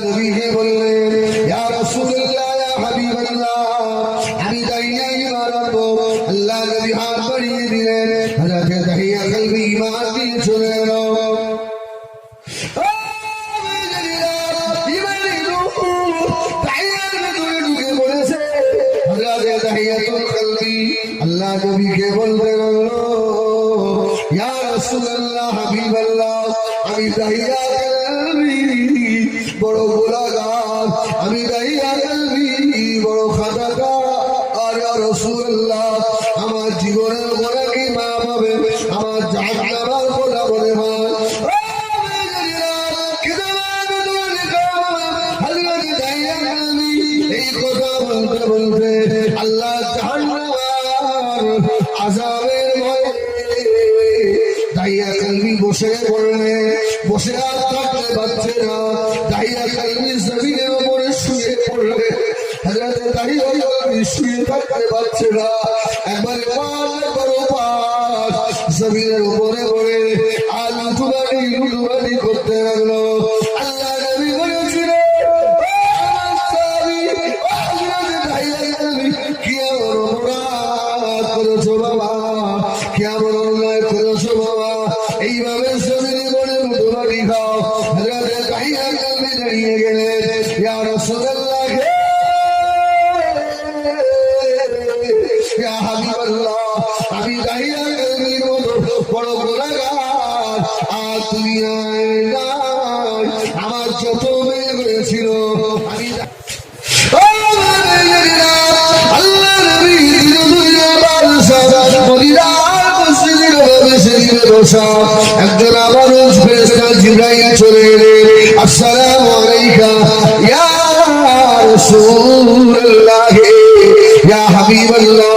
নবীকে বললেন, ইয়া রাসূলুল্লাহ, ইয়া হাবিবাল্লাহ, আমি দাইয়া ঈমান আনবো। আল্লাহ নবী হাত বাড়িয়ে দিলেন। হযরত দাহিয়া কলবি ঈমান দিয়ে চলে গেল। আল্লাহ নবীকে বলতে লাগলো, ইয়া রাসূলুল্লাহ, হাবিবাল্লাহ, আমি দাহিয়া কলবি বড় গুনাহগার, আমি দাহিয়া কলবি বড় খাতাকার। আর ইয়া রাসূলুল্লাহ, আমার জীবনের গুনাহ কি মাফ হবে? আমার জাহান্নামের গুনাহ বলে মাফ। এই কথা বলতে বলতে আল্লাহ জাহান্নামের আযাবের ভয়ে দাহিয়া কলবি বসে পড়লেন। বসে আর থাকতে পারছে না। দাহিয়া কলবি জমিনের উপরে শুয়ে পড়লেন। হযরত দাহিয়া কলবি শুয়ে থাকতে পারছে না। একবার জমিনের উপরে পড়ে আর লুটুবাড়ি করতে লাগলো। আল্লাহ নবী বলেছিলেন, কি এমন অপরাধ করেছো বাবা, কি এমন অন্যায় করেছো বাবা, এইভাবে জমিনে পড়ে লুটুবাড়ি খাও? হযরত দাহিয়া কলবি দাঁড়িয়ে গেলেন, ইয়া রাসূলুল্লাহ, ইয়া হাবিবাল্লাহ, আমি দাহিয়া কলবির মতো বড় গুনাহগার আর দুনিয়ায় নাই। আমার যত মেয়ে হয়েছিল আমি একজন আবার ফেরেশতা জিবরাইল চলে এলেন। আসসালামু আলাইকা ইয়া রাসূলুল্লাহ, ইয়া হাবিবাল্লাহ।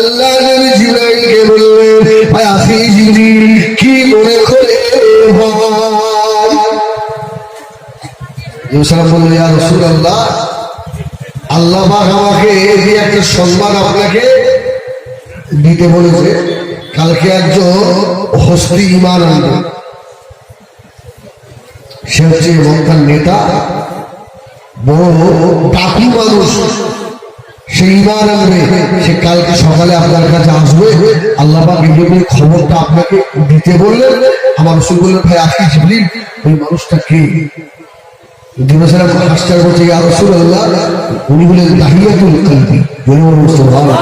আল্লাহ নবী জিবরাইলকে বললেন, ভাই আখি জিবরিল, কি মনে করে ভাই? ইউসুফ বললেন, ইয়া রাসূলুল্লাহ, আল্লাহ পাক আমাকে এই একটা সম্মান আপনাকে দিতে বলেছে। কালকে একজন হস্তি ঈমান আনবে, সে হচ্ছে মক্কার নেতা, বড় ডাকু মানুষ। সে ঈমান আনবে, সে কালকে সকালে আপনার কাছে আসবে। আল্লাহ পাক এই খবরটা আপনাকে দিতে বললেন। আমার রাসূল বললেন, ভাই আজকে জিবরিল, ওই মানুষটা কে? আশ্চর্য করছে, ইয়া রাসূলুল্লাহ, উনি বলেন দাহিয়াতুল কলবি। বলে বলুন সুবহানাল্লাহ।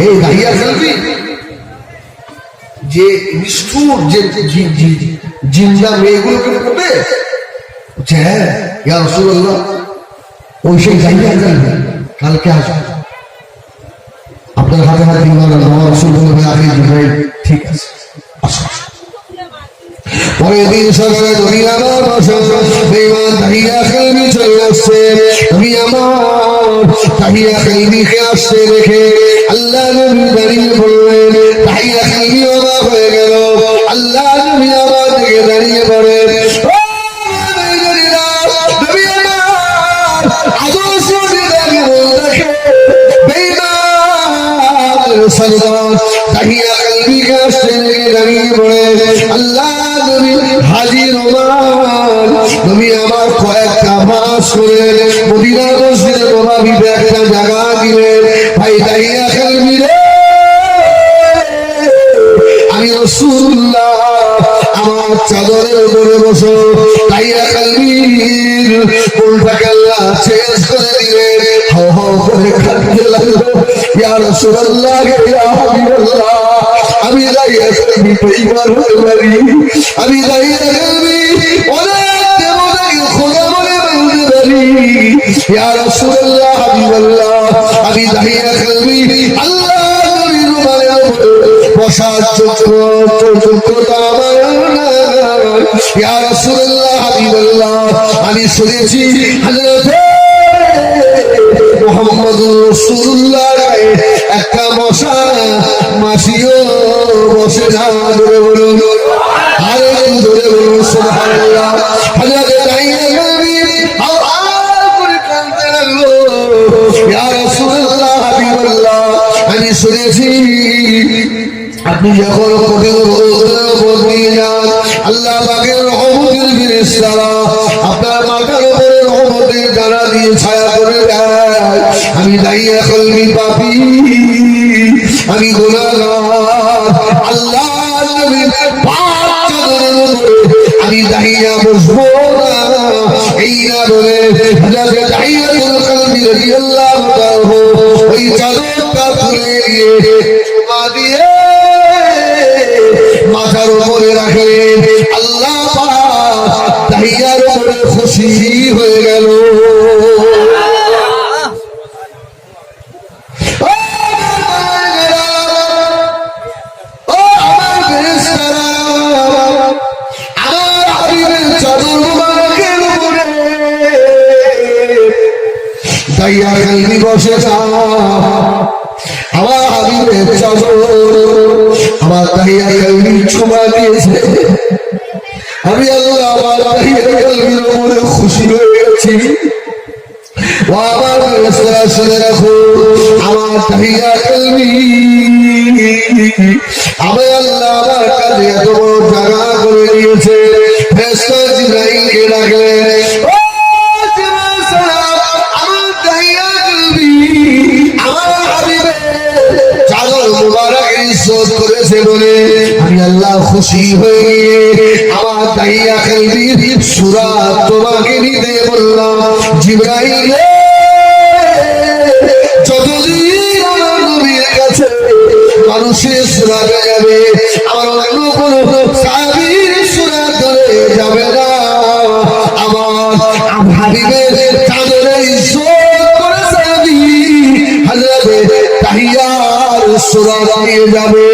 এই দাহিয়া কলবি যে নিষ্ঠুর, যে জিন্দা মেয়েগুলোকে পড়বে, হ্যাঁ ইয়া রাসূলুল্লাহ, ওই সেই দাহিয়া কলবি কালকে আসবে আপনার হাতে হাতে ঈমান আনবে। আমার রাসূল বললেন, আখি জিবরাইল, ঠিক আছে, আসো। পরের দিন সকালে নবী আমার বেঈমান দাহিয়া কলবি চলে আসছে। নবী আমার দাহিয়া কলবিকে আসতে দেখে আল্লাহ নবী দাঁড়িয়ে পড়লেন। দাহিয়া কলবি অবাক হয়ে গেল। আল্লাহ নবী আমার দিকে দাঁড়িয়ে পড়েন। দাহিয়া কলবিকে আসতে দেখে দাঁড়িয়ে পড়ে আল্লাহ হাজির ওমান। নবী আমার কয়েকটা মাস করে মদিনা মসজিদে নববীতে একটা জায়গা দিলেন। ভাই দাহিয়া কলবি রে, আমি রাসূলুল্লাহ, আমার চাদরের উপরে বসো। দাহিয়া কলবির কোলটাকে আল্লাহ চেঞ্জ করে দিলেন। হাও হাও করে কাঁদতে লাগলো, ইয়া রাসূলুল্লাহ, ইয়া হাবিবাল্লাহ, আমি দাহিয়া কলবি বেঈমান হতে পারি, আমি দাহিয়া কলবি অনেক দেবতাকে খোদা বলে বলতে পারি। ইয়া রাসূলুল্লাহ, হাবিবাল্লাহ, আমি দাহিয়া কলবি আল্লাহ নবীর রুমালের উপরে বসার যোগ্যতা আমার নাই। ইয়া রাসূলুল্লাহ, হাবিবাল্লাহ, আমি শুনেছি হযরত মুহাম্মদুর রাসূলুল্লাহ একটা মশা মাছিও বসে না। ধরে বলুন, আরে ধরে বলুন সুবহানাল্লাহ। হযরত দাহিয়া কলবি আওয়াজ করে কাঁদতে লাগলো, ইয়া রাসূলুল্লাহ, হাবিবাল্লাহ, আমি শুনেছি আপনি যখন কঠিন রোদের উপর দিয়ে যান, আল্লাহ পাকের রহমতের ফেরেশতারা আপনার মাথার উপরে রহমতের ডানা দিয়ে ছায়া করে দেয়। আমি দাইয়া কলমি পাপী, আমি গুনাহগার। আল্লাহ নবীর পাক চাদরের উপরে আমি দাইয়া বসবো না, এই না বলে হযরত দাইয়াতুল কলবি রাদিয়াল্লাহু তাআলা ওই চাদরটা তুলে দিয়ে চুমা দিয়ে মাথার উপরে রাখলেন। আল্লাহ পাক দাইয়ার উপরে খুশি হয়ে গেল। দাইয়া কলবি বসে আমার হাবিবের চাদর আমার দাইয়া কলবি চুমা দিয়েছে। আমি আল্লাহ আমার দাইয়া কলবির উপরে খুশি হয়ে গেছি। আমার ফেরেশতারা শুনে রাখো, আমার দাইয়া কলবি আমি আল্লাহ আমার কাছে এত বড় জায়গা করে দিয়েছে। ফেরেশতা জিবরাইলকে ডাকলেন, করেছে বলে আমি আল্লাহ খুশি হয়ে আমার দাইয়া কলবির সূরাত তোমাকে নিতে বললাম। জিবরাইল যতদিন আমার নবীর কাছে মানুষের সূরাত যাবে, আমার অন্য কোনো সাহাবীর সূরাত ধরে যাবে না। আমার হাবিবের চাদরে ইজ্জত করে সাহাবী হযরত তাহিয়ার সূরাত নিয়ে যাবে।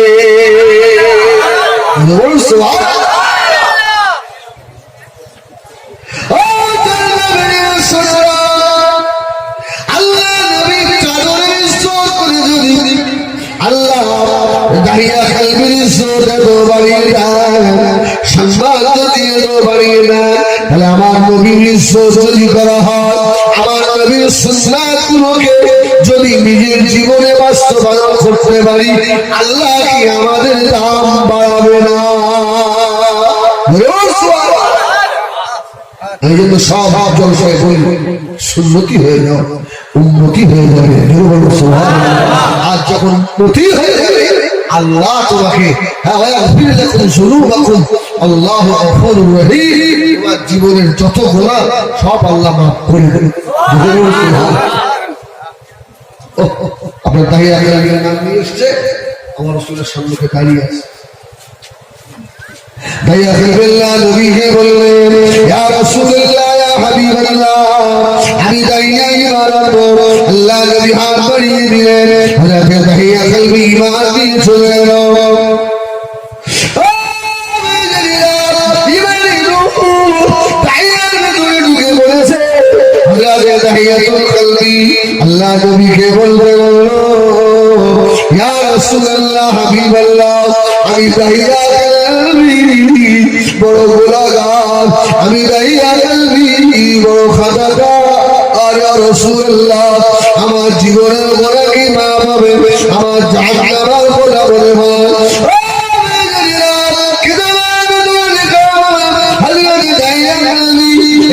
আমার নবীর ইজ্জত যদি করা হয়, আমার নবীর সুন্নাতগুলোকে যদি নিজের জীবনে বাস্তবায়ন করতে পারি, আল্লাহ কি আমাদের দাম বাড়াবে না? এই জন্য সব জলসায় বলি সুন্নতি হয়ে যাও, উন্নতি হয়ে যাবে। আর যখন উন্নতি হয়ে যাবে আল্লাহ তোমাকে জীবনের যত গুনাহ সব আল্লাহ মাফ করে দেবে। আপনার দাঁড়িয়ে নাম নিয়ে এসছে, আমার রাসূলের সম্মুখে দাঁড়িয়ে আছে। দাইয়া কলবিল্লাহ নবীকে বললেন, ইয়া রাসূলুল্লাহ, ইয়া হাবিবাল্লাহ, আমি দাইয়া ঈমান আনবো। আল্লাহ নবী হাত বাড়িয়ে দিলেন। হযরত দাইয়া কলবি ঈমান দিয়ে চলে গেল। আল্লাহ নবীকে বলতে বলল, ইয়া রাসূলুল্লাহ, হাবিবাল্লাহ, আমি দাইয়া কলবি বড় গুনাহগার, আমি দাইয়া কলবি বড় খাতাকার। আর ইয়া রাসূলুল্লাহ, আমার জীবনের গুনাহ কি মাফ হবে? আমার জাহান্নামের গুনাহ বলে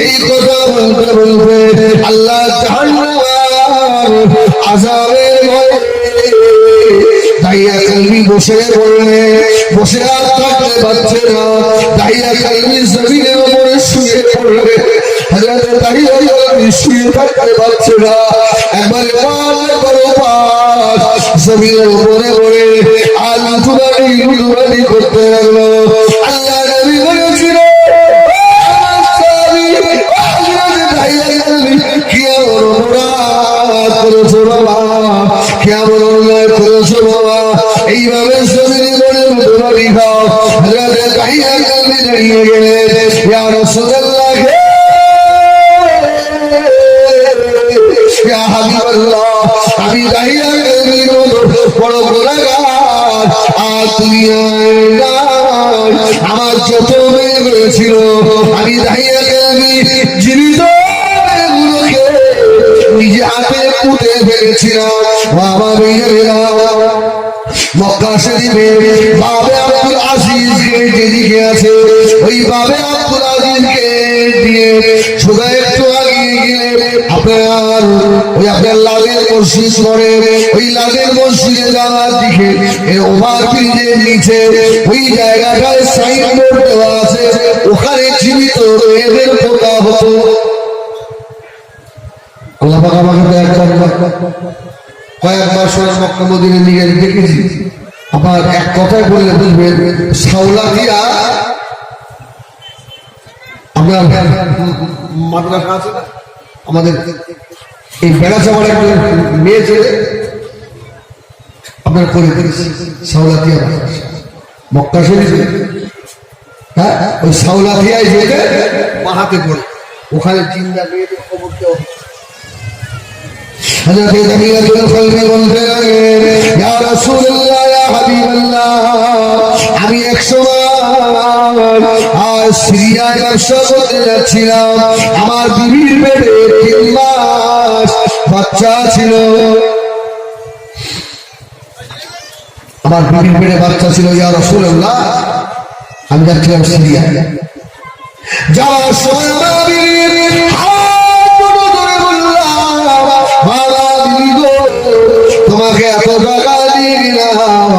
এই কথা বলতে বলতে আল্লাহ জাহান্নামের আযাবের ভয়ে দাইয়া কলবি বসে পড়লে, বসে আর থাকতে পারছে না। দাইয়া কলবি জমিনের উপরে শুয়ে পড়লে, হযরত দাইয়া কলবি শুয়ে থাকতে পারছে না। একবার জমিনের উপরে পড়ে আলুবানি করতে লাগলো। আল্লাহ নবী বলেছিল, এইভাবে জমিনে বলে মুখবাড়ি খাও। হযরত দাইয়া কলবি দাঁড়িয়ে গেলেন, ইয়া রাসূলুল্লাহ, ইয়া হাবিবাল্লাহ, আমি দাইয়া কলবি বড় গুনাহগার, আর দুনিয়ায় নাই। আমার যত মেয়ে হয়েছিল আমি দাইয়া কলবি জীবিত মেয়েগুলোকে নিজে হাতে পুঁতে ফেলেছিলাম। বাবা মেয়েরা মক্কা শরীফে বাবে আব্দুল আজিজ যেদিকে আছে, ওই বাবে আব্দুল আজিজকে নির্দেশ দিয়ে সোজা একটু আগিয়ে গেলে আপনার লালের মসজিদ করে ওই লালের মসজিদে যাওয়ার দিকে ওভার ব্রিজের নিচে ওই জায়গাটায় সাইনবোর্ড দেওয়া আছে, ওখানে জীবিত মেয়েদের পোতা হতো। আল্লাহ পাক আমাকে কয়েকবার সোনার মক্কা মদিনার দিকে দেখেছি। আবার এক কথায় বললে বুঝবেন, সাউলাতিয়া আপনার মাদ্রাসা আছে না আমাদের এই বেড়াচ্ছে, আমার একটা মেয়ে ছেলে আপনার করে দিয়েছে সাউলাতিয়া মক্কা শরীফে। হ্যাঁ, ওই সাউলাতিয়ায় যেতে পাহাতে পড়ে ওখানে চিন্তা মেয়েদের খবর দেওয়া। আমি সিরিয়ায় ব্যবসা করতে যাচ্ছিলাম, আমার বিবির পেটে 3 মাস বাচ্চা ছিল, আমার বিবির পেটে বাচ্চা ছিল। ইয়া রাসূলুল্লাহ, আমি যাচ্ছিলাম সিরিয়ায়, যাওয়ার সময় আমার বিবির তোমাকে এত টাকা দিয়ে গেলাম,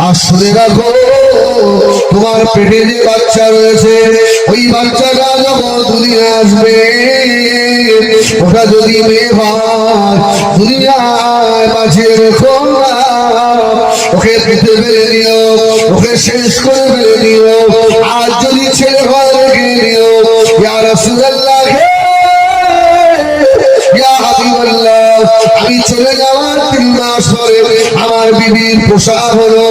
আর শুনে রাখো তোমার পেটে যে বাচ্চা রয়েছে ওই বাচ্চাটা যখন দুনিয়া আসবে, ওটা যদি মেয়ে হয় দুনিয়ায় বাঁচিয়ে রেখো না, ওকে পেতে ফেলে দিও, ওকে শেষ করে ফেলে দিও। আর যদি ছেলে হয় রেখে দিও। ইয়া রাসূলুল্লাহ, আমি চলে যাওয়ার 3 মাস পরে আমার বিবির পোশাক হলো,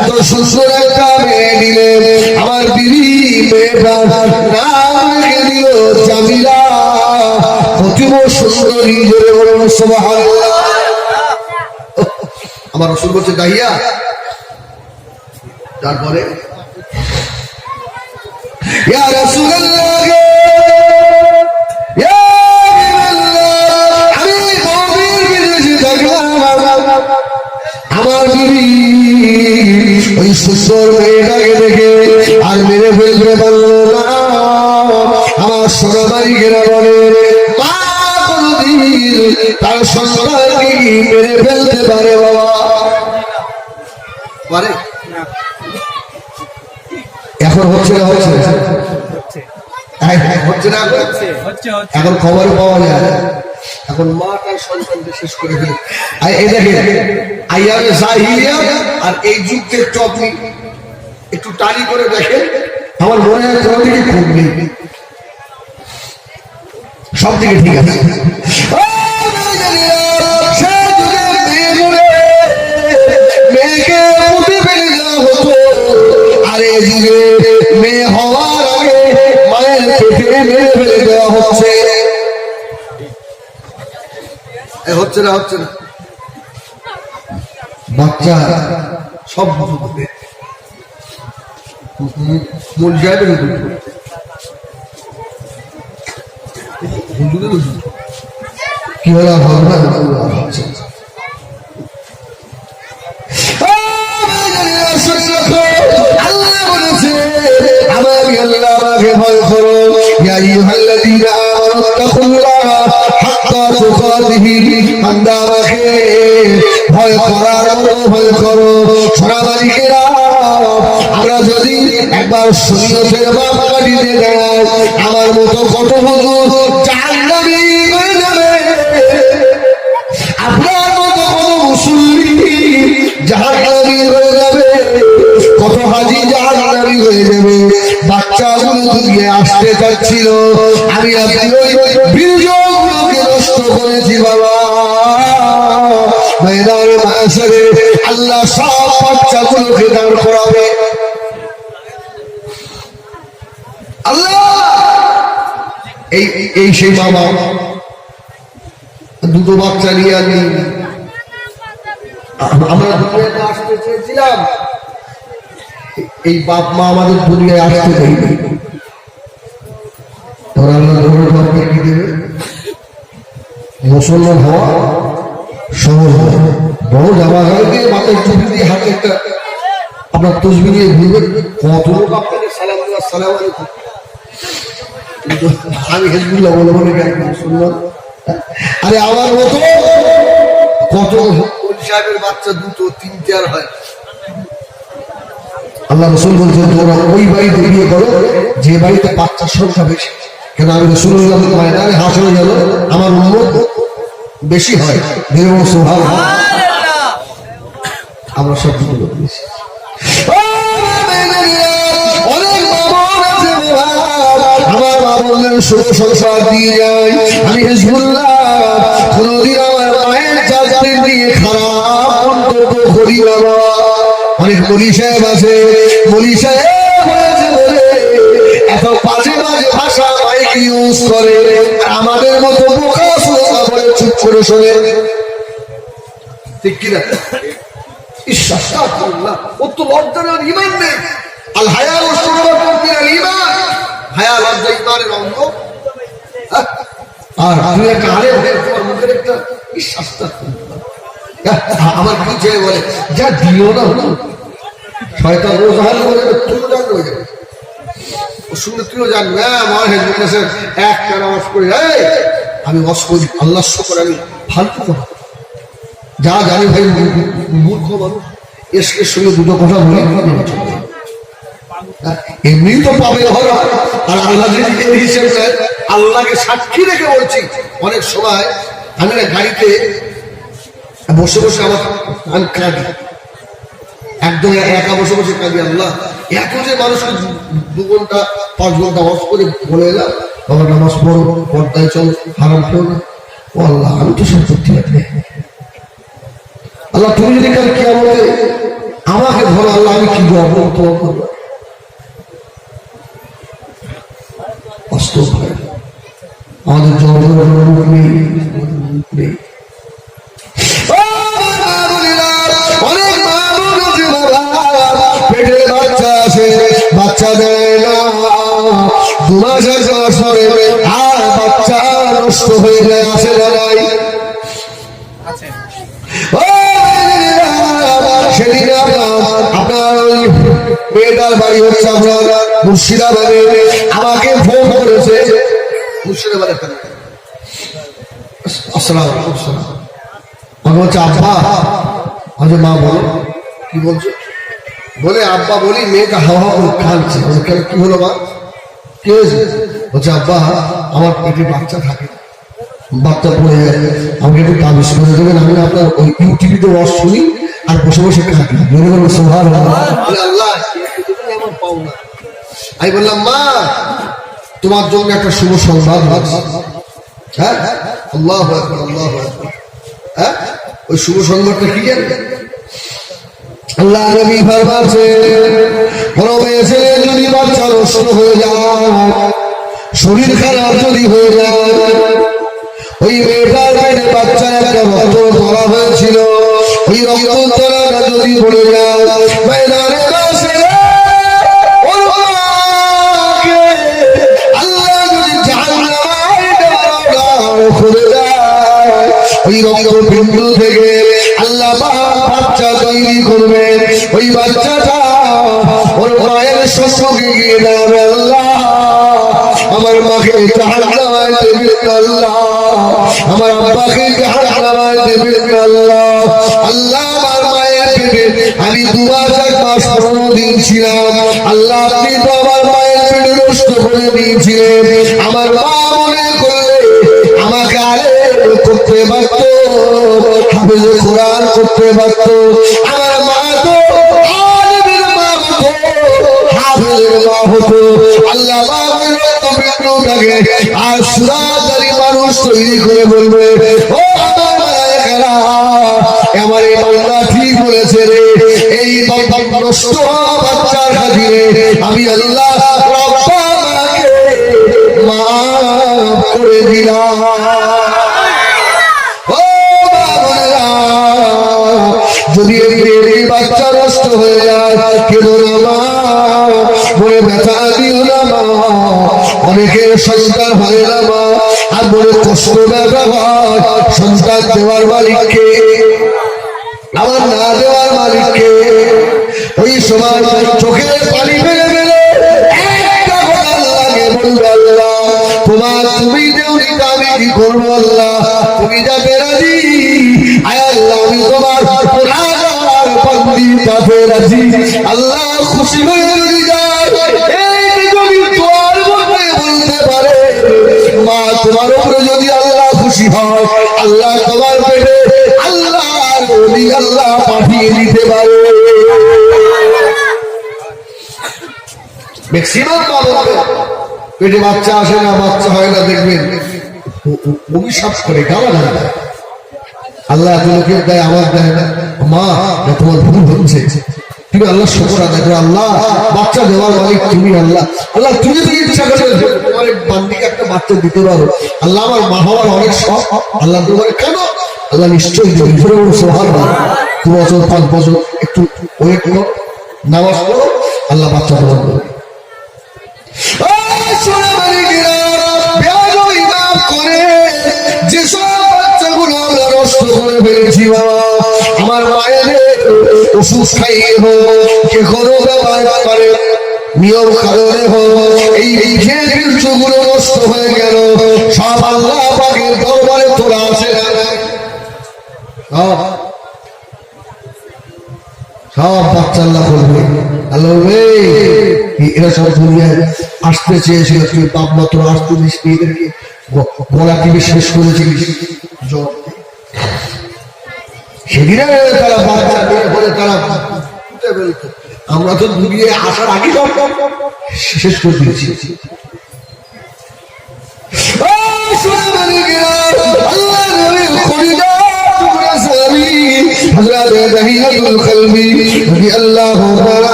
এত সুন্দর একটা মেয়ে দিলেন আমার বিবি, মেয়েটার নাম রেখে দিল জামিলা, অতীব সুন্দরী। জোরে বলুন সুবহানাল্লাহ। আমার রাসূল বলছে দাহিয়া, তারপরে ইয়া রাসূলুল্লাহ, আমার বিবি ওই সুন্দর মেয়েটাকে দেখে আর মেরে ফেলতে পারলো না। আমার সোনামারি ঘেরা বলে মা কোনদিন তার সন্তানকে মেরে ফেলতে পারে? বাবা পারে? এখন হচ্ছে না? হচ্ছে হচ্ছে না? এখন খবর পাওয়া যায়, এখন মা তার সন্তানকে শেষ করে ফেলে। এই দেখেন আইয়ামে জাহিলিয়া আর এই যুগকে একটু আপনি একটু টানি করে দেখেন, আমার মনে হয় কোনো দিকে খুব নেই, সব দিকে ঠিক আছে। মেয়েকে উঠে ফেলে দেওয়া হতো, আর এই যুগে মেয়ে হওয়ার আগে মায়ের পেটে মেরে ফেলে দেওয়া হচ্ছে। হচ্ছে না? হচ্ছে না? বাচ্চা সব মূল যাবে কি হলো? আল্লাহ বলেছে আমাকে ভয় করো, ইয়া আইয়ুহাল্লাযীনা আমানু তাকুল্লাহা হাক্কা তুকাতিহি, বান্দা আমাকে ভয় করার মতো ভয় করো। সোনামানিকেরা, আমরা যদি একবার শরীয়তের মাপকাঠি দেয়, আমার মতো কত হুজুর জাহান্নামী হয়ে যাবে, আপনার মতো কত মুসল্লি জাহান্নামী হয়ে যাবে, কত হাজি জাহান্নামী হয়ে যাবে। বাচ্চাগুলো দুনিয়ে আসতে চাচ্ছিল, আমি আপনি ওই বীর্যগুলোকে নষ্ট করেছি বাবা। আল্লাহ সব বাচ্চাগুলোকে দান করাবে। আল্লাহ এই সেই বাবা দুটো বাচ্চা নিয়ে আমি আমরা দুনিয়াতে আসতে চেয়েছিলাম, এই বাপ মা আমাদের দুনিয়ায় আসতে দেয়নি। কি দেবে? মুসলমান হওয়া সহজ নয়, বড় জামা গায়ে দিয়ে মাথায় টুপি দিয়ে হাতে একটা আপনার তসবি নিয়ে ঘুরবেন, কত লোক আপনাকে সালাম দেওয়া, সালাম আলাইকুম। আমি হেজবুল্লাহ বলবো না কেন শুনলাম? আরে আমার মতো কত সাহেবের বাচ্চা দুটো তিনটে আর হয়। আল্লাহ রসুল বলছেন তোমরা ওই বাড়িতে বিয়ে করো যে বাড়িতে বাচ্চার সংখ্যা বেশি। কেন আমি রসুল্লাহ ময়দানে হাসরে গেল আমার উম্মত বেশি হয়, আমরা সব বেশি। আমার মা বললেন শুভ সংসার দিয়ে যায়। আমি হিজবুল্লাহ কোনদিন আমার মায়ের জাতকে নিয়ে খারাপ মন্তব্য করি বাবা। অনেক মলি সাহেব আছে, মলি সাহেব হয়েছে বলে এত বাজে বাজে ভাষা মাইক ইউজ করে, আমাদের মতো বোকা শোনা বলে চুপ করে শোনে। ঠিক কিনা? ও তো লজ্জার ইমান নেই। আল হায়া ইমান, হায়া লজ্জা ইমানের অঙ্গ। আর তুমি একটা আলে তোমার মুখের একটা আমার কি চেয়ে বলে যা দিও না হলো শয়তান রোজ হাল করে তুইও জানবে হয়ে যাবে। ও শুনে তুইও জানবে একটা নামাজ পড়ি আমি ওয়াজ করি আল্লাহ শুকর, আমি ফালতু কথা যা জানি ভাই মূর্খ মানুষ এসকের সঙ্গে দুটো কথা বলে এমনি তো পাবে ধরা। আর আল্লাহ যদি এই হিসেবে আল্লাহকে সাক্ষী রেখে বলছি, অনেক সময় আমি না গাড়িতে বসে বসে আমি কাঁদি, একদম একা বসে বসে কাঁদি। আল্লাহ এত যে মানুষকে 2 ঘন্টা 5 ঘন্টা ওয়াজ করে বলে এলাম বাবা নামাজ পড়ো, পর্দায় চলো, হারাম খেও না। ও আল্লাহ আমি তো সব করতে পারি। আল্লাহ তুমি যদি কাল কিয়ামতে আমাকে ধরো আল্লাহ আমি কি করবো তোমার করবো? বাস্তব হয় আমাদের জনগণের নেই। অনেক পেটের বাচ্চা আছে, বাচ্চা দেয় না, 2 মাস যাওয়ার পরে আর বাচ্চা নষ্ট হয়ে যায়, আসে দাঁড়াই। সেদিন আপনার মেয়েটার বাড়ি হচ্ছে আপনার মুর্শিদাবাদে, আমাকে ফোন করেছে মুর্শিদাবাদে। আসসালাম আমাকে বলছে আব্বা, আজ মা বলো কি বলছো? বলে আব্বা বলি মেয়েটা হাওয়া করে কাঁদছে। কি হলো মা, কি হয়েছে? বলছে আব্বা আমার পেটে বাচ্চা থাকে, বাচ্চা পড়ে যায়, আমাকে একটু তাবিজ করে দেবেন। আমি আপনার ওই ইউটিউবে ওয়াজ শুনি আর বসে বসে কাঁদি। আমি বললাম মা তোমার জন্য একটা শুভ সংবাদ। হ্যাঁ আল্লাহু আকবার, আল্লাহু আকবার। হ্যাঁ ওই শুভ সংবাদটা কি জানেন? আল্লাহ নবী ফরমাচ্ছে বড় মেয়ে যদি বাচ্চা নষ্ট হয়ে যায়, শরীর খারাপ যদি হয়ে যায়, ওই মেয়েটার পেটে বাচ্চার একটা রক্ত ধরা হয়েছিল, ওই রক্ত ধরাটা যদি পড়ে যায় ময়দানে বসে আল্লাহ যদি জাহান্নামে খুলে দেয়, ওই রক্ত বিন্দু থেকে আল্লাহ বাচ্চা তৈরি করবে। ওই বাচ্চাটা ওর মায়ের শ্বশুরকে গিয়ে দেবে, আল্লাহ আমার মাকে জাহান্নামে দেবেন আল্লাহ, আমার আব্বাকে জাহান্নামে দেবেন আল্লাহ। আল্লাহ আমার মায়ের পেটে আমি 2 মাস 1 মাস 15 দিন ছিলাম, আল্লাহ আপনি তো আমার মায়ের পেটে নষ্ট করে দিয়েছিলেন। আমার মা মনে করলে আমাকে আলেম করতে পারত, হাফেজে কোরআন করতে পারত। আমার মা তো আলেমের মা হতো, হাফেজের মা হতো। আল্লাহ আর সুরাদারি মানুষ তৈরি করে বলবে ও আমার মায়েরা, আমার এই বান্দা ঠিক বলেছে রে, এই নষ্ট বাচ্চার খাতিরে আমি আল্লাহ রব্বা মাকে মাফ করে দিলাম। ও বাবারা যদি এই বাচ্চা নষ্ট হয়ে যায় কেন না মা, বলে ব্যথা দিও না মা, অনেকের সন্তান হয় না মা, আর বলে কষ্ট ব্যথা হয়। সন্তান দেওয়ার মালিককে, আমার না দেওয়ার মালিককে। ওই সময় চোখের পানি ফেলে ফেলে একটা কথা লাগে বলবে আল্লাহ তুমি দেওনি তো আমি কি করবো আল্লাহ, তুমি যাতে রাজি, আয় আল্লাহ আমি তোমার বান্দি তাতে রাজি। আল্লাহ খুশি হয়ে যদি যায়, এই যদি তোমার মনে বলতে পারে মা তোমার উপরে যদি আল্লাহ খুশি হয়, আল্লাহ তোমার পেটে আল্লাহ আল্লাহ পাঠিয়ে দিতে পারে। ম্যাক্সিমাম পেটে বাচ্চা আসে না, বাচ্চা হয় না, দেখবেন অভিশাপ করে গাওয়া না, আল্লাহ এত লোকের দেয় আমার দেয় না, মা তোমার ভুল হচ্ছে, তুমি আল্লাহ শুকর আদায় করো, আল্লাহ বাচ্চা দেওয়ার মালিক তুমি, আল্লাহ আল্লাহ তুমি যদি ইচ্ছা করে তোমার বান্দিকে একটা বাচ্চা দিতে পারো, আল্লাহ আমার মা হওয়ার অনেক শখ, আল্লাহ তোমার কেন, আল্লাহ নিশ্চয়ই দেবে। সুবহানাল্লাহ, 2 বছর 5 বছর একটু ওয়েট করো, নামাজ পড়ো, আল্লাহ বাচ্চা দেওয়ার দেবে। আমার মায়ের ওষুধ খাইয়ে হোক, যে কোনো ব্যবহার করে নিয়ম কারণে হোক, এই গুলো নষ্ট হয়ে গেল, সব আল্লাহ পাকের দরবারে তোলা আছে না, সব বাচ্চা আল্লাহ বলবে, আল্লাহ এরা সব দুনিয়ায় আসতে চেয়েছিল, তুই বাপ মা তোরা আসতে দিস, এদেরকে গলা টিভি শেষ করেছিলিস, সেদিনে তারা বাচ্চা বলে তারা আমরা তো দুনিয়ায় আসার আগে শেষ করে দিয়েছি।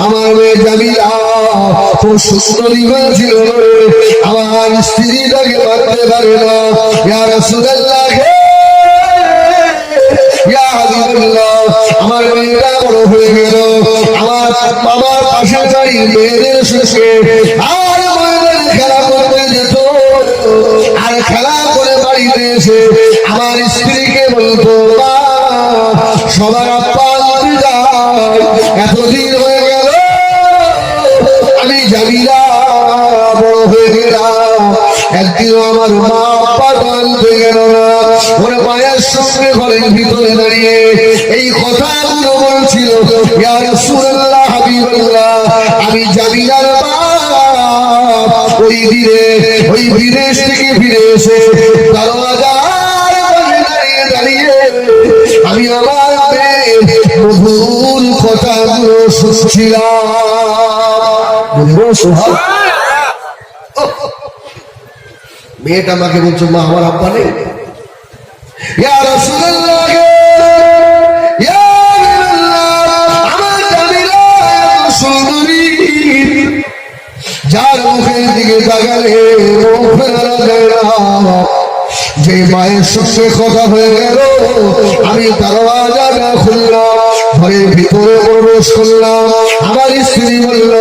আমার মেয়ে জামিলা খুব সুন্দরী হয়েছিল, আমার স্ত্রী তাকে মারতে পারে না, ইয়া রাসূলুল্লাহ ইয়া হাবিবাল্লাহ, আমার মেয়েটা বড় হয়ে গেল, আমার বাবার পাশে যাই মেয়েদের শেষে আর মেয়েদের খেলা করতে যেত, আর খেলা করে বাড়িতে এসে আমার স্ত্রীকে বলতো, সবার আব্বা আনতে যায়, এতদিন হয়ে গেল আমি জামিলা বড় হয়ে গেলাম, একদিন আমার মা আব্বা আনতে গেল না, ওর মায়ের সঙ্গে ঘরের ভিতরে দাঁড়িয়ে এই কথাগুলো বলছিল, ইয়া রাসূলুল্লাহ হাবিবাল্লাহ, আমি জামিলার বাপ ওই দিনে ওই বিদেশ থেকে ফিরে এসে দরওয়াজার পাশে দাঁড়িয়ে দাঁড়িয়ে আমি আমার মেয়ের মধুর কথাগুলো শুনছিলাম। মেয়েটা আমাকে বলছো, মা আমার আব্বা নেই, ইয়া রাসূলুল্লাহ ইয়া হাবিবাল্লাহ, আমার জামিলা সুন্দরী, যার মুখের দিকে তাকালে মুখ ফেরানো যায় না, যে মায়ের সঙ্গে কথা হয়ে গেল, আমি দরওয়াজাটা খুললাম, ঘরের ভিতরে প্রবেশ করলাম, আমার স্ত্রী বলল,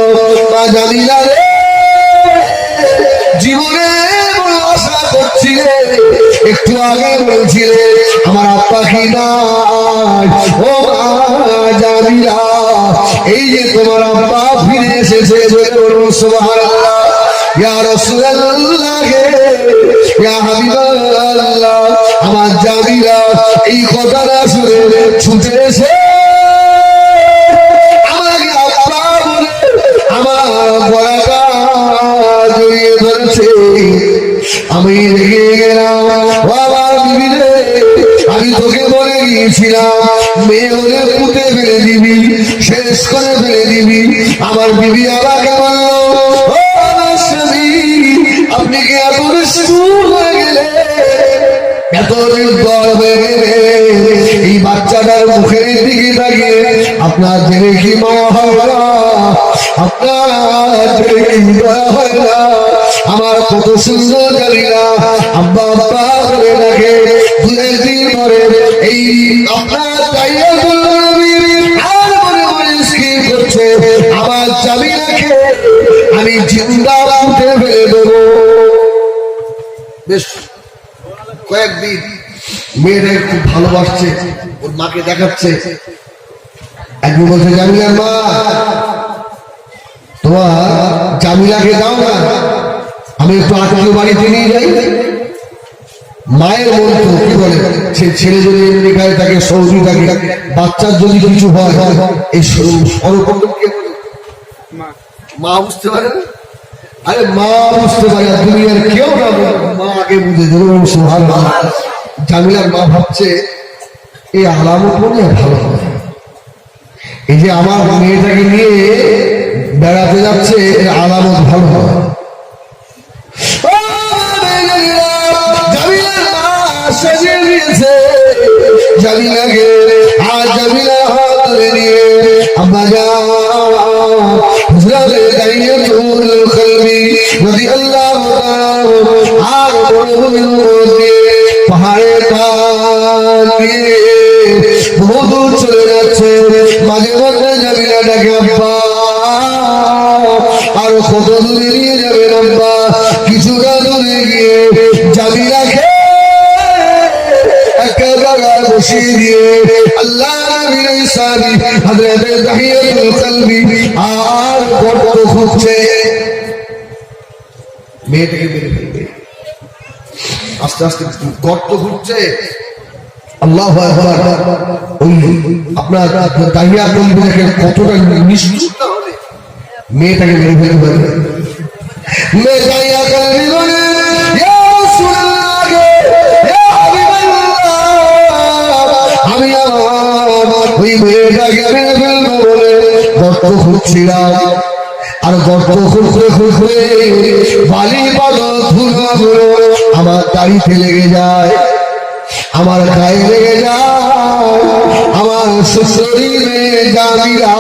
মা জামিলা রে, জীবনে আশা করছিলে, একটু আগে বলছিলে আমার আব্বা কি নাই, ও মা জামিলা, এই যে তোমার আব্বা ফিরে এসেছে, সুবহানাল্লাহ, ইয়া রাসূলুল্লাহ ইয়া হাবিবাল্লাহ, আমার জামিলা এই কথাটা শুনে ছুটে এসে আমাকে আব্বা বলে আমার গলাটা জড়িয়ে ধরেছে, আমি রেগে গেলাম, আমার বিবি রে, আমি তোকে বলে গিয়েছিলাম মেয়ে হলে পুঁতে ফেলে দিবি, শেষ করে ফেলে দিবি, আমার বিবি আমাকে বলল, ও আমার স্বামী, আপনি কি এত বেশি হয়ে গেলে, এত নির্দয় হয়ে গেলে, এই বাচ্চাটার মুখের দিকে তাকিয়ে আপনার জেনে কি মায়া হয় না, আপনার জেনে কি দয়া হয় না, আমার কত সুন্দর জামিলা আব্বা আব্বা করে ডাকে, 2 দিন পরে এই আপনার গায়ে আর মনে মনে স্থির করছে, আমার জামিলাকে আমি জিন্দা উঠে ফেলে দেবো। বেশ কয়েকদিন মেয়েটা খুব ভালোবাসছে, ওর মাকে দেখাচ্ছে, একদিন বলছে জামিলার মা তোমার জামিলাকে দাও না, আমি একটু আত্মীয় বাড়িতে নিয়ে যাই। মায়ের মন তো কি বলে, সে ছেলে যদি আমেরিকায় থাকে, সৌদি থাকে, বাচ্চার যদি কিছু হয় এই মা বুঝতে পারে না। আরে মা বুঝতে পারে, আর দুনিয়ার কেউ না, মা আগে বুঝে দেবে। জামিলার মা ভাবছে এই আলামত মনে ভালো হবে, এই যে আমার মেয়েটাকে নিয়ে বেড়াতে যাচ্ছে এর আলামত ভালো হবে। সাজিয়ে দিয়েছে জামিলাকে, আর জামিলা হাত ধরে নিয়ে আব্বা যান হযরত দাইয়াতুল কলবি রাদিয়াল্লাহু তাআলা আর পাহাড়ের পার দিয়ে বহু দূর চলে যাচ্ছে। মাঝে মধ্যে জামিলা ডাকে আব্বা, আর কত দূরে নিয়ে যাবেন আব্বা? কিছুটা দূরে গিয়ে জামিলাকে বসিয়ে দিয়ে আল্লাহ নবীর সাহাবী হযরত দাহিয়াতুল কলবি আর গর্ত খুঁজছে, মেয়েটাকে মেরে ফেলবে। আস্তে আস্তে গর্ত খুঁজছে। আল্লাহু আকবার। ওই আপনার দাহিয়াতুল কলবিকে কতটা নিষ্ঠুর হলে মেয়েটাকে মেরে ফেলবে। মেয়ে দাহিয়াতুল কলবি বলে ইয়া রাসূলুল্লাহ, আমি আমার ওই মেয়েটাকে মেরে ফেলবো বলে গর্ত খুঁজছিলাম, আর গর্ত খুঁজতে খুঁজতে বালি পাথর ধুলো আমার দাড়িতে লেগে যায়, আমার গায়ে লেগে যায়, আমার শরীরে জামিলা।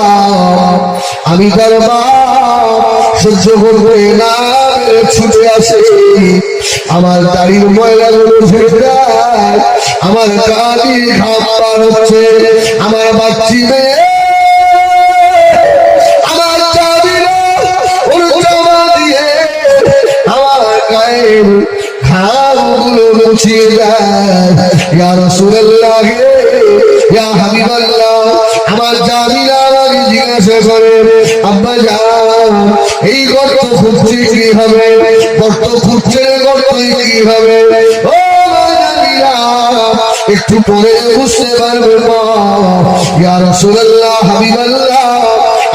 আমি তার বাপ সহ্য করতে না ছুটে আসে, আমার দাড়ির ময়লাগুলো ঝেড়ে যায়, আমার কালি ঘাম পার হচ্ছে, আমার বাচ্চি মেয়ে আমার জামিলা ওর জামা দিয়ে আমার গায়ের ঘামগুলো মুছিয়ে দেয়। ইয়া রাসূলুল্লাহ, ইয়া হাবিবাল্লাহ, আমার জামিলা আমাকে জিজ্ঞাসা করে আব্বা যান এই গর্ত খুঁজছে কি হবে? গর্ত খুঁজছে গর্ত কি হবে? ও জামিলা একটু পরে বুঝতে পারবে মা। ইয়া রাসূলুল্লাহ, হাবিবাল্লাহ,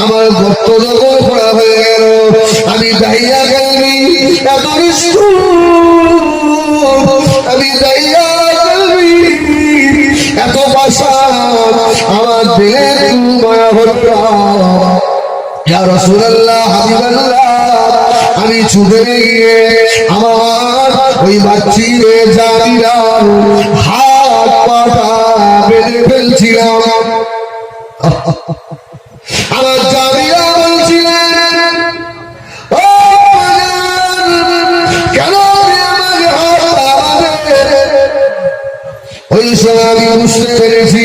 আমার গর্ত যখন পড়া হয়ে গেল, আমি দাহিয়া কলবি এত নিষ্ঠুর, আমি দাহিয়া কলবি এত বাসা, আমার দিলে মায়া হলো। ইয়া রাসূলুল্লাহ, হাবিবাল্লাহ, আমি ছুটে গিয়ে আমার ওই বাচ্চিরে জামিলা হাত পাটা বেঁধে ফেলছিলাম। আমার জামিলা বলছিলেন ও কেন আমাকে ওই সময় আমি বুঝতে পেরেছি।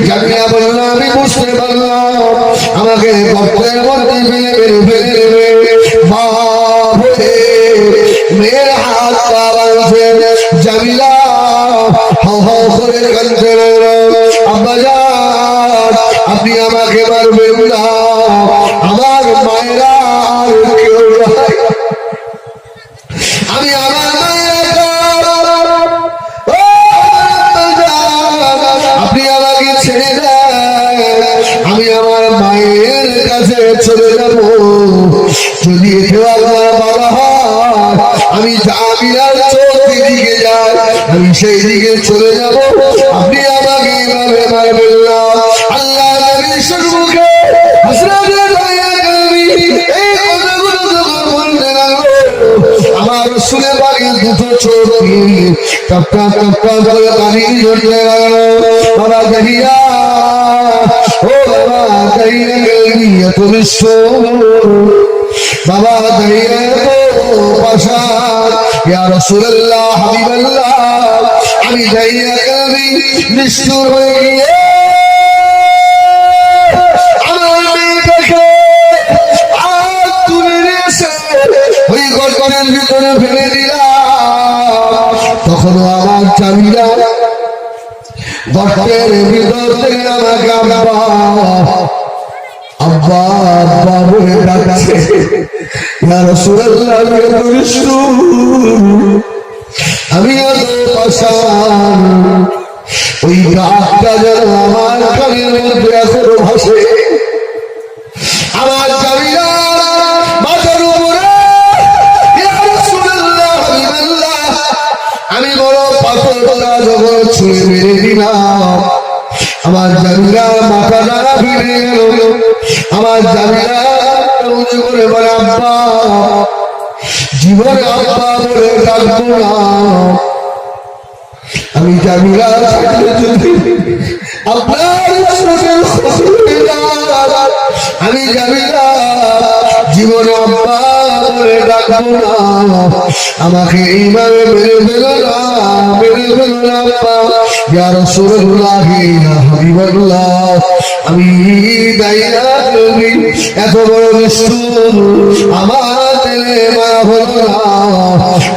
জামিলা বলল আমি বুঝতে পারলাম আমাকে গর্তের মধ্যে ফেলে ফেলে দেবে। মেয়ের হাত পা বাঁধছে, জামিলা হাও হাও করে কাঁদতে লাগলো, আব্বা যান আপনি আমাকে মারবেন না, আমার মায়েরা কেউ নাই, আমি আমার মায়েরা, আপনি আমাকে ছেড়ে দেন, আমি আমার মায়ের কাছে চলে যাব। যদি কেউ আমার বাবা হয়, আমি জামিলার চোখের দিকে যাই, আমি সেই দিকে চলে যাব, আপনি আমাকে এইভাবে মারবেন না। আল্লাহ নবীর সম্মুখে হযরত দাহিয়াতুল কলবি এই কথাগুলো যখন বলতে লাগলো, আমার রাসূলের বাড়ির দুটো চোখ টপ টপ টপ টপ করে পানি ঝরতে লাগলো। বাবা দাহিয়া, ও বাবা দাহিয়া কলবি এত নিষ্ঠুর, বাবা দাহিয়া তো পাশান। ইয়া রাসূলুল্লাহ, হাবিবাল্লাহ, আমি দাহিয়া কলবি নিষ্ঠুর হয়ে গিয়ে আমার মেয়েটাকে হাত তুলে নিয়েছে ওই গর্তের ভিতরে ফেলে দিলাম। তখনও আমার জামিলা গর্তের ভিতর থেকে আমাকে আব্বা আব্বা আব্বা বলে ডাকছে। ইয়া রাসূলুল্লাহ, আমি এত নিষ্ঠুর, আমি এত পাষাণ, ওই ডাকটা যেন আমার কানের মধ্যে এখনো ভাসে। আমার জামিলা মাথার উপরে, ইয়া রাসূলুল্লাহ, হাবিবাল্লাহ, আমি বড় পাথরটা যখন ছুঁড়ে মেরে দিলাম, আমার জামিলা মাথা নাড়া ফিরে গেল। আমার জামিলা উঁচু করে বলে, আব্বা, জীবনে আব্বা বলে ডাকবো না। আমি জামিলা আপনার চোখের ক্ষতি না, আমি জামিলা জীবনে আব্বা বলে ডাকবো না। আমাকে এইভাবে মেরে ফেলো না, মেরে ফেলো না আব্বা। ইয়া রাসূলুল্লাহ, ইয়া হাবিবাল্লাহ, আমি দাইয়া তুমি এত বড় নিষ্ঠুর, আমার দিলে মায়া হলো না।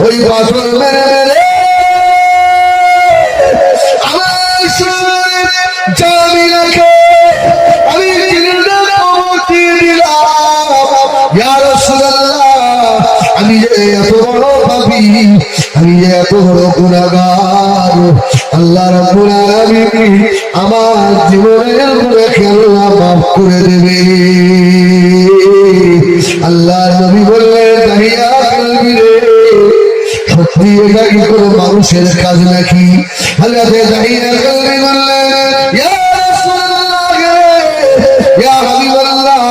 ওই পাথর মেরে মেরে আমার শরীরে জামিলাকে আমি জিন্দা কবর দিলাম। ইয়া রাসূলুল্লাহ, আমি যে এত বড় পাপী, আমি যে এত বড় গুনাহগার, আল্লাহ রাব্বুল আলামিন আমার জীবনের গুনাহকে আল্লাহ মাফ করে দেবে। আল্লাহ নবী বললেন, দাহিয়া কলবি রে, সত্যি এটা কি কোনো মানুষের কাজ নাকি? হযরতে দাহিয়া কলবি বললেন, ইয়া রাসূলুল্লাহ, ইয়া হাবিবাল্লাহ,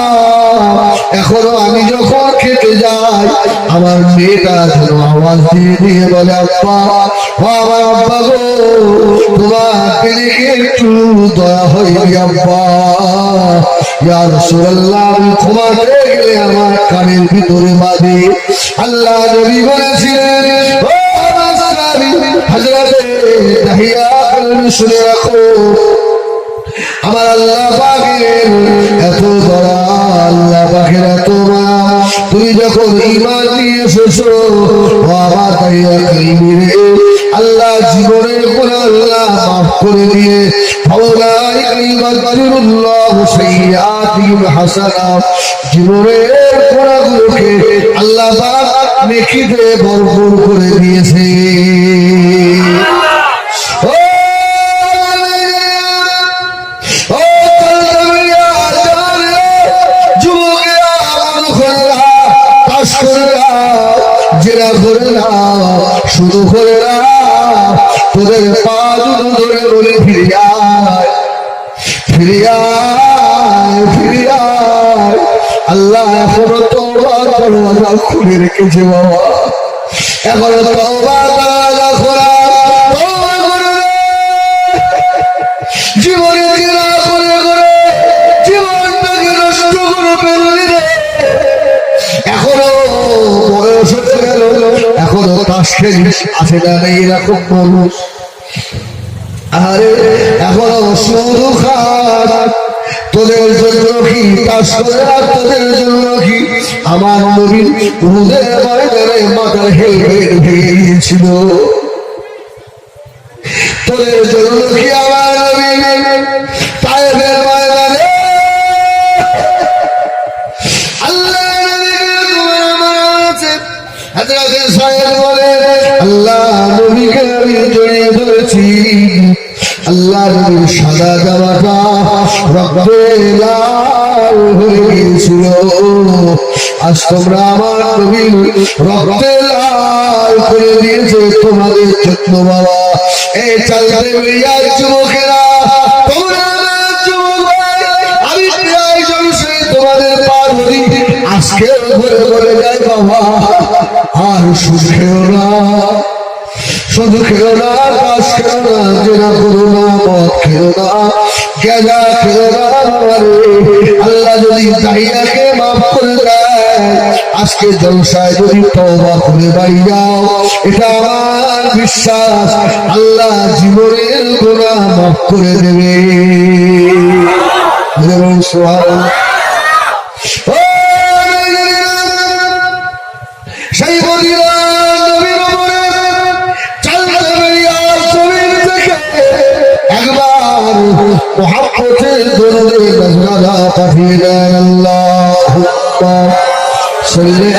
এখনো আমি যখন খেতে যাই, আমার মেয়েটা যেন আওয়াজ দিয়ে দিয়ে বলে, আব্বা, আমার আব্বা গো, তোমার দিকে একটু দয়া হয়নি আব্বা। ইয়া রাসূলুল্লাহ, আমি ঘুমাতে গেলে আমার কানের ভিতরে বাজে। আল্লাহ নবী বলেছিলেন, ও আমার সাহাবী হযরতে দাহিয়া কলবি, শুনে রাখো, আমার আল্লাহ পাকের এত দয়া, আল্লাহ পাকের এত মায়া, তুমি যখন ঈমান নিয়ে এসেছো, ও আমার দাহিয়া কলবি রে, আল্লাহ জীবনের গুনাহ আল্লাহ মাফ করে দিয়ে, ফাউলাইকা ইউবাদদিলুল্লাহু সাইয়্যাতিহিম হাসানাত, জীবনের গুনাহগুলোকে আল্লাহ পাক নেকিতে ভরপুর করে দিয়েছে। শুরু করে না, তোদের পা দুটো ধরে বলে ফিরে আয়, ফিরে আয়, ফিরে আয়। আল্লাহ এখনো তওবার দরওয়াজা খুলে রেখেছে বাবা, এখনো তওবার দরওয়াজা খোলা। তওবা করে জীবনে জিনা করে করে জীবনটাকে নষ্ট করে ফেললি রে। এখনো বয়স হয়ে গেল, এখনো তাস খেলিস, আছে না নেই এরকম মানুষ? আরে এখনো শুধু খাস, তোদের জন্য কি তাস করে, আর তোদের জন্য কি আমার নবী উহুদের ময়দানে মাথার হেলমেট ভেঙে গিয়েছিল, তোদের জন্য কি আমার নবী তায়েফের ময়দানে আল্লাহ নবীকে আমি জড়িয়ে ধরেছি, আল্লাহ নবীর সাদা জামাটা রক্তে লাল হয়ে গিয়েছিল, আজ তোমরা আমার নবীর রক্তে লাল করে দিয়েছে তোমাদের জন্য বাবা। এই চালতে বেরিয়ার যুবকেরা, তোমরা আমার যুবক ভাই, আমি প্রায় জলসে তোমাদের পার হই, আজকে ঘরে ঘরে যাই বাবা। আর সুদ খেও না, শুধু খেও না, কাজ খেও না, জেনা করো না, মদ খেও না, গেজা খেও না। আল্লাহ যদি দাহিয়াকে মাফ করে দেয়, আজকে জলসায় যদি তওবা করে বাড়ি যাও, এটা আমার বিশ্বাস, আল্লাহ জীবনের গুনাহ মাফ করে দেবে। সুবহানাল্লাহ। সেই মদিনা নবীর উপরে চালতে বেরিয়ার জমিন থেকে একবার মুহাম্মদের দরুদে নজরানা পাঠিয়ে দেন আল্লাহ। সাল্লি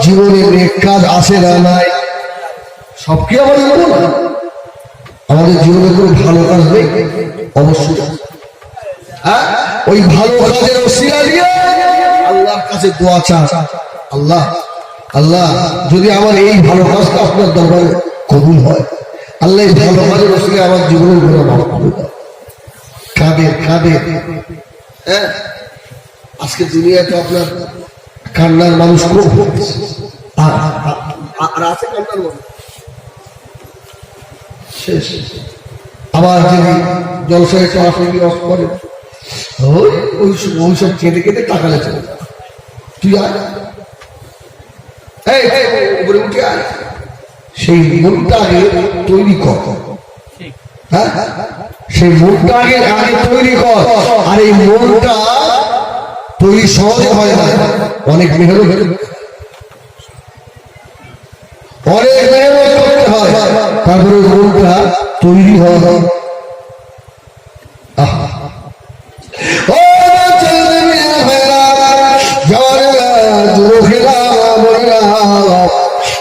জীবনে নেক কাজ আসে না নাই সব কি আমাদের বলবো না আমাদের জীবনে কোনো ভালো কাজ নেই অবশ্যই হ্যাঁ ওই ভালো কাজের ওসিলা দিয়ে আল্লাহর কাছে দোয়া চান আল্লাহ আল্লাহ যদি আমার এই ভালো কাজটা আপনার দরবারে কবুল হয় আল্লাহ এই ভালো কাজের ওসিলা আমার জীবনের গুনাহ মাফ করে দাও কাঁদে কাঁদে হ্যাঁ আজকে দুনিয়াতে আপনার কান্নার মানুষ খুব আর আছে কান্নার মানুষ শেষ আবার যিনি জলসায় ট্রাফিক অফ করে ওই সব কেঁদে কেঁদে টাকালে চলে তুই উপরে উঠে আয় সেই মনটা আগে তৈরি কর হ্যাঁ সেই মনটা আগে আগে তৈরি কর আর এই মনটা তৈরি সহজে হয় না অনেক মেহনত অনেক মেহনত করতে হয় তারপরে মনটা তৈরি হয়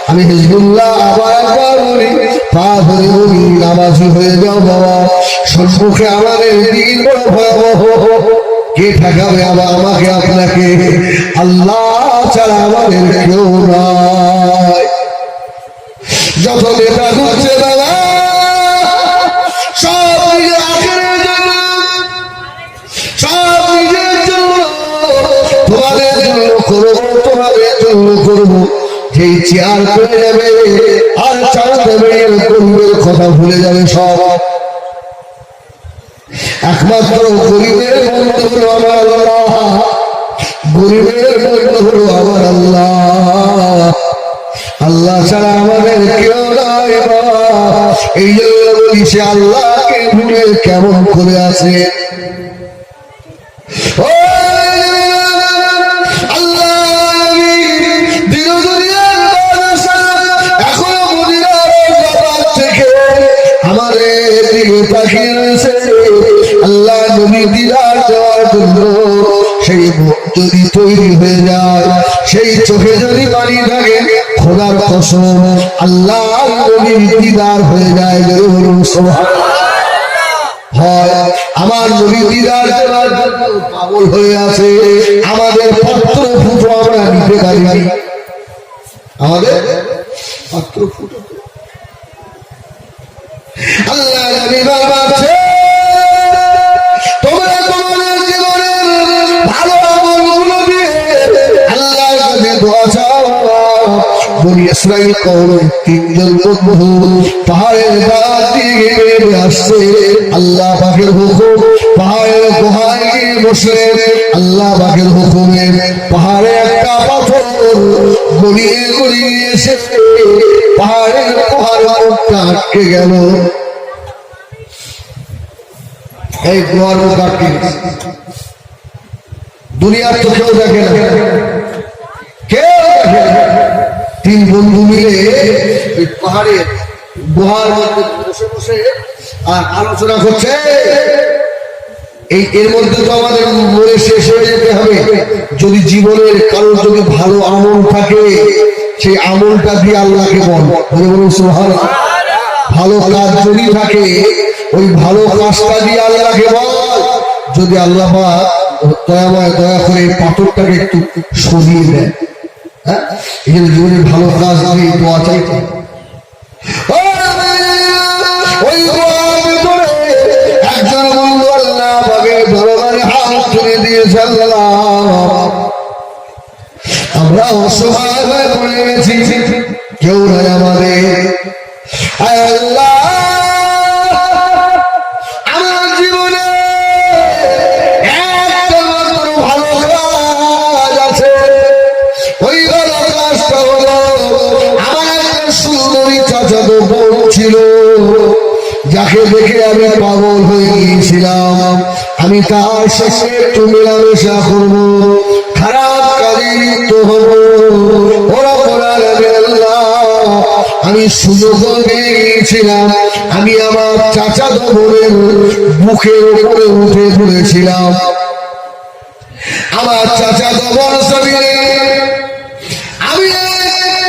আমি হিজবুল্লাহ আবার একবার বলি পা ধরে বলি নামাজি হয়ে যাও বাবা সম্মুখে আমাদের দিন বড় ভয়াবহ কে ঠেকাবে আবার আমাকে আপনাকে আল্লাহ ছাড়া আমাদের কেউ নাই যত নেতা ঘুরছে বাবা সব নিজের আখেরের জন্য সব নিজের জন্য তোমাদের জন্য করবো তোমাদের জন্য করবো যেই চেয়ার করে যাবে আর চালাতে বেরিয়ে গরিবের কথা ভুলে যাবে সব একমাত্র গরিবের বন্ধু হলো আমার আল্লাহ গরিবের বন্ধু হলো আমার আল্লাহ আল্লাহ ছাড়া আমাদের কেউ নাই এই জন্য বলি সে আল্লাহকে ভুলে কেমন করে আছে আল্লাহ নবী দিদার দেওয়ার জন্য সেই মুখ যদি তৈরি হয়ে যায় সেই চোখে যদি পানি থাকে খোদার কসম আল্লাহ নবীর দিদার হয়ে যায় হয় আমার নবী দিদার দেওয়ার জন্য পাগল হয়ে আছে আমাদের পাত্র ফুটো আমরা নিতে পারি আমাদের পাত্র ফুটো আল্লাহ নবী বলছে তোমরা তোমাদের জীবনের ভালো আমলগুলো দিয়ে আল্লাহর কাছে দোয়া চাও বনি ইসরাঈল কওম তিনজন বন্ধু পাহাড়ের গা দিয়ে বেরিয়ে আসছে আল্লাহ পাকের হুকুম পাহাড়ের গুহায় গিয়ে বসলেন আল্লাহ পাকের হুকুমে পাহাড়ে একটা পাথর গড়িয়ে গড়িয়ে এসে পাহাড়ের গুহার মুখটা আটকে গেল এই গুহার মুখ আটকে দুনিয়ার তো কেউ দেখে না কেউ দেখে না তিন বন্ধু মিলে ওই পাহাড়ের গুহার মধ্যে বসে বসে আর আলোচনা করছে এই এর মধ্যে তো আমাদের মরে শেষ হয়ে যেতে হবে যদি জীবনের কারোর যদি ভালো আমল থাকে সেই আমলটা দিয়ে আল্লাহকে বলুন সুবহানাল্লাহ ভালো কাজ যদি থাকে ওই ভালো কাজটা দিয়ে আল্লাহকে বল যদি আল্লাহ দয়াময় দয়া করে পাথরটাকে একটু সরিয়ে দেয় হ্যাঁ এই জন্য জীবনের ভালো কাজ দিয়ে দোয়া চাইতে ওই একজন বন্ধু আল্লাহ পাকের দরবারে হাত তুলে দিয়েছে আল্লাহ আমরা অসহায় হয়ে পড়ে গেছি কেউ নাই আমাদের আল্লাহ আমার জীবনে একটা মাত্র ভালো কাজ আছে ওই ভালো কাজটা হলো আমার একটা সুন্দরী চাচাতো বোন ছিল যাকে দেখে আমি পাগল হয়ে গিয়েছিলাম আমি তার সঙ্গে একটু মেলামেশা করবো, খারাপ কাজে লিপ্ত হবো। ওরা বলার আল্লাহ আমি সুযোগ পেয়ে গিয়েছিলাম, আমি আমার চাচাতো বোনের মুখের উপরে উঠে পড়েছিলাম। আমার চাচাতো বোন সাবিরে আমি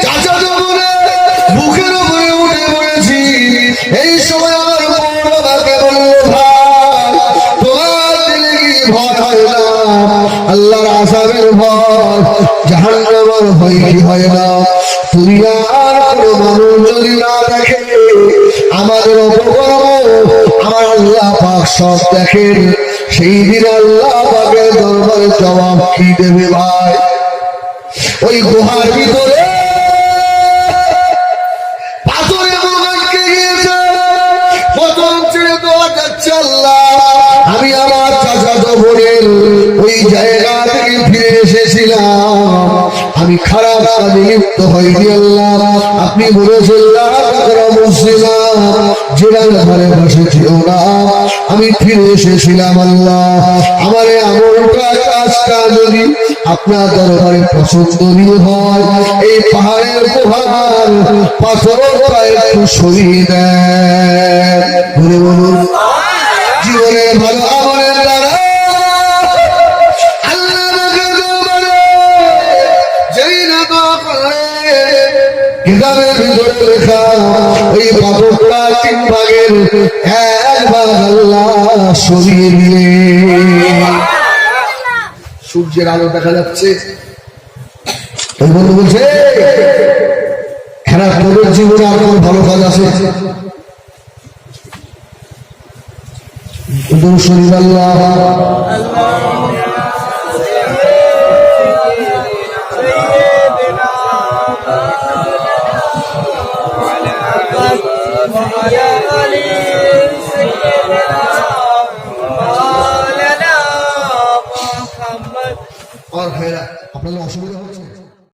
চাচাতো বোনের মুখের উপরে উঠে পড়েছি। এই সময় আমার বাবাকে বলল, ভাই তোমার দিলে কি ভয় হয় না? আল্লাহর আযাবের ভয়, জাহান্নামের ভয় কি হয় না? দুনিয়ার কোনো মানুষ যদি না দেখে আমাদের অপকর্ম, আমার আল্লাহ পাক সব দেখেন। সেই দিন আল্লাহ পাকের দরবারে জবাব কি দেবে ভাই? ওই গুহার ভিতরে পাথরে আটকে গিয়েছে, পতন ছেড়ে দেওয়া যাচ্ছে। আল্লাহ আমি আমার চাচাতো বোনের ওই জায়গা থেকে ফিরে এসেছিলাম, আমি খারাপ কাজে লিপ্ত হইনি। আল্লাহ আপনি বলেছেন যেটা ঘরে বসেছিল না, আমি ফিরে এসেছিলাম। আল্লাহ আমার আমলটা কাজটা যদি আপনার দরবারে পছন্দনীয় হয়, এই পাহাড়ের গুহার পাথরটা একটু সরিয়ে দেন। বলে বলুন জীবনে ভালো আমলের দ্বারা কিতাবের ভিতরে লেখা ওই পাথরটা 3 ভাগের 1 ভাগ আল্লাহ সরিয়ে দিলেন। সূর্যের আলো দেখা যাচ্ছে। ওই বন্ধু বলছে, হ্যাঁ তোদের জীবনে আর কোন ভালো কাজ আছে? শরীর আল্লাহ আপনাদের অসুবিধা হচ্ছে?